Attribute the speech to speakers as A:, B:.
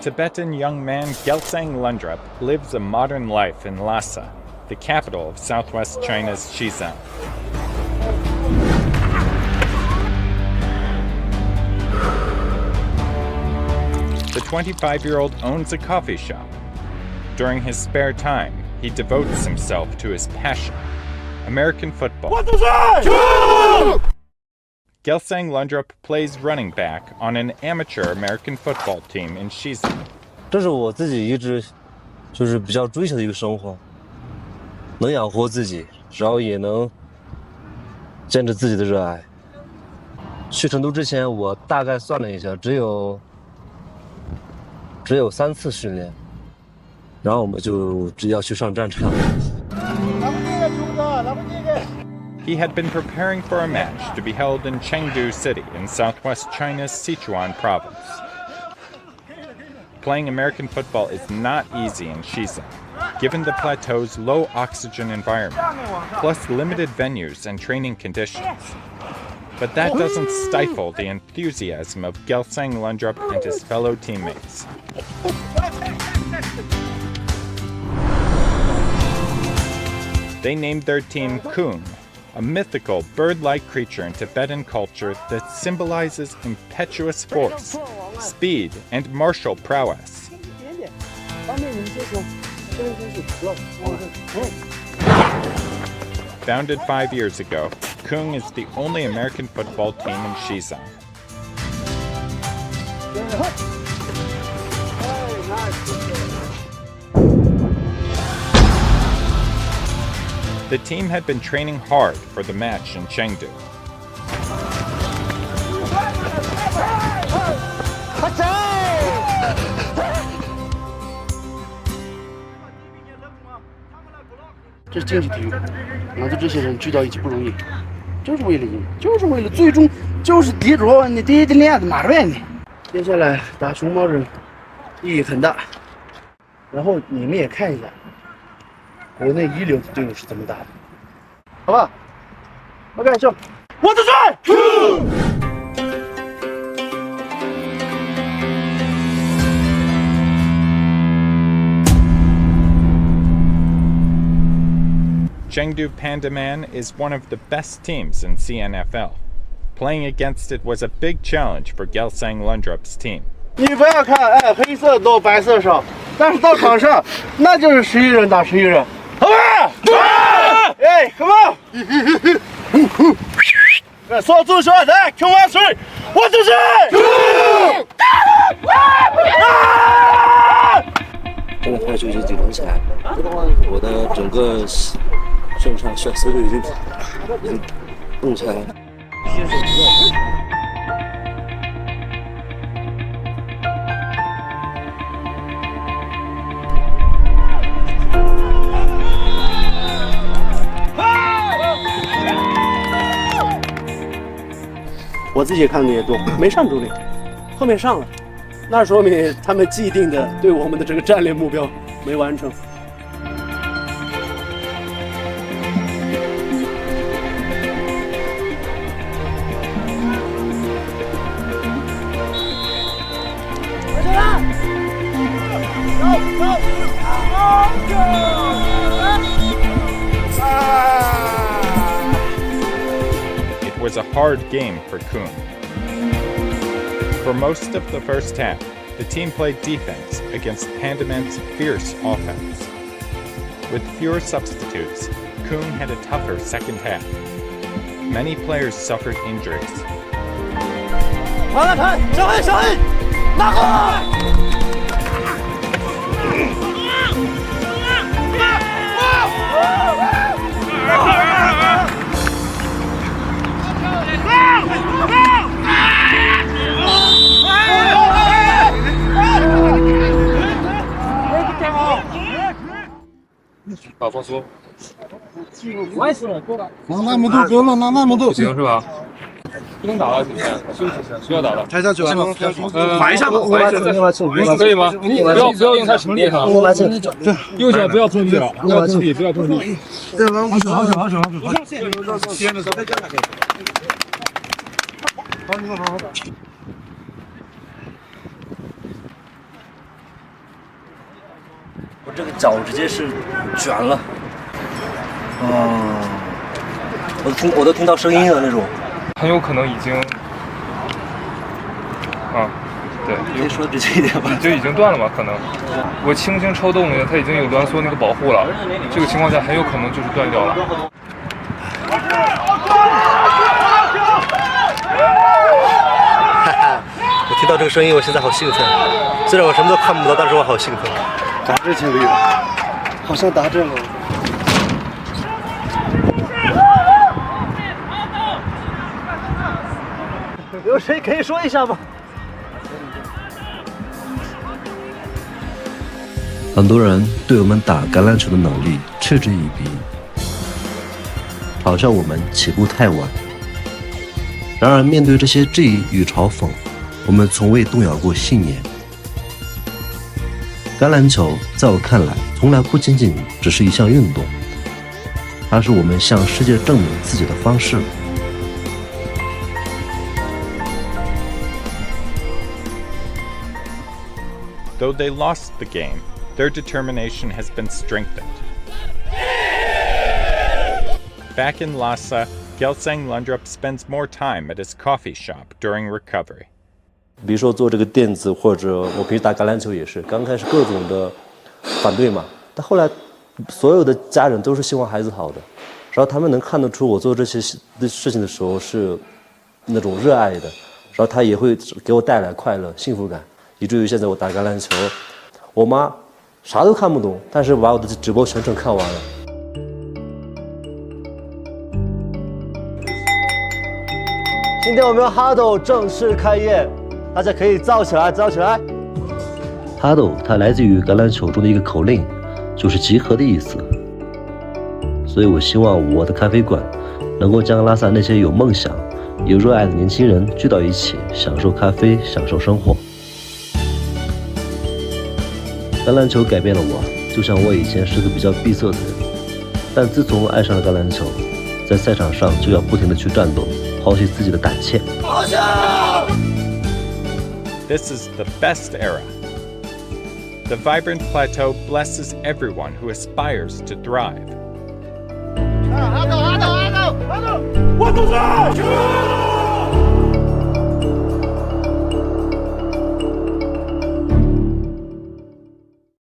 A: Tibetan young man Gelsang Lundrup lives a modern life in Lhasa, the capital of southwest China's Xizang. The 25-year-old owns a coffee shop. During his spare time, he devotes himself to his passion, American football. Gelsang Lundrup plays running back on an amateur American football team in Xizang.
B: 这是我自己一直就是比较追求的一个生活，能养活自己，然后也能坚持自己的热爱。去成都之前，我大概算了一下，只有3次训练，然后我们就只要去上战场。
A: He had been preparing for a match to be held in Chengdu City in southwest China's Sichuan province. Playing American football is not easy in Xizang, given the plateau's low oxygen environment, plus limited venues and training conditions. But that doesn't stifle the enthusiasm of Gelsang Lundrup and his fellow teammates. They named their team Kung, a mythical bird-like creature in Tibetan culture that symbolizes impetuous force, speed, and martial prowess. Founded 5 years ago, Kung is the only American football team in Xizang. The team had been training hard for the match in Chengdu.
C: This is 竞技体育，拿着这些人聚到一起不容易，就是为了赢，就是为了最终就是敌着你第一的链子马上你。接下来打熊猫人意义很大，然后你们也看一下。 国内一流的队伍是怎么打的？好吧 ，OK， 行，我的队。
A: Chengdu Pandaman is one of the best teams in CNFL. Playing against it was a big challenge for Gelsang Lundrup's team.
C: 你不要看，哎，黑色多，白色少，但是到场上那就是11人打11人。 好吧，哎 ，come on， 说住说来 ，Q 完水，我就是。
B: 这个态就已经紧张起来了，我的整个肾上血丝都已经动起来了。
C: 我自己看的也多，没上主力，后面上了，那说明他们既定的对我们的这个战略目标没完成。
A: It was a hard game for Kung. For most of the first half, the team played defense against Pandaman's fierce offense. With fewer substitutes, Kung had a tougher second half. Many players suffered injuries.
C: 小黑，拿过来！
D: 放松。
E: 拿那么多，不要让拿那么多。
D: 不行是吧？不能打了，今天休息一下，不要打了。
E: 抬上去吧，
D: 摆一下吧，摆一下，可以吗？不要用太用力哈。右脚不要碰地了，不要碰地，不要碰地。好手。先的时候再加两个。好，你们好。
B: 这个脚直接是卷了。我都听到声音了那种。
D: 很有可能已经，对，
B: 可以说直接一点吧。
D: 就已经断了吧？可能，我轻轻抽动了，它已经有挛缩那个保护了，这个情况下很有可能就是断掉了。
B: 我听到这个声音，我现在好兴奋。虽然我什么都看不到，但是我好兴奋。
C: 打这前卫，好像打这了。
B: 有谁可以说一下吗？很多人对我们打橄榄球的能力嗤之以鼻，好像我们起步太晚。然而，面对这些质疑与嘲讽，我们从未动摇过信念。橄榄球在我看来，从来不仅仅只是一项运动，它是我们向世界证明自己的方式。
A: Though they lost the game, their determination has been strengthened. Back in Lhasa, Gyaltsang Lundrup spends more time at his coffee shop during recovery.
B: 比如说做这个垫子，或者我平时打橄榄球也是，刚开始各种的反对嘛，但后来所有的家人都是希望孩子好的，然后他们能看得出我做这些事情的时候是那种热爱的，然后他也会给我带来快乐、幸福感，以至于现在我打橄榄球，我妈啥都看不懂，但是把我的直播全程看完了。今天我们Huddle正式开业。大家可以造起来，造起来 ！Huddle 它来自于橄榄球中的一个口令，就是集合的意思。所以我希望我的咖啡馆能够将拉萨那些有梦想、有热爱的年轻人聚到一起，享受咖啡，享受生活。橄榄球改变了我，就像我以前是个比较闭塞的人，但自从爱上了橄榄球，在赛场上就要不停地去战斗，抛弃自己的胆怯。
A: This is the best era. The vibrant plateau blesses everyone who aspires to thrive.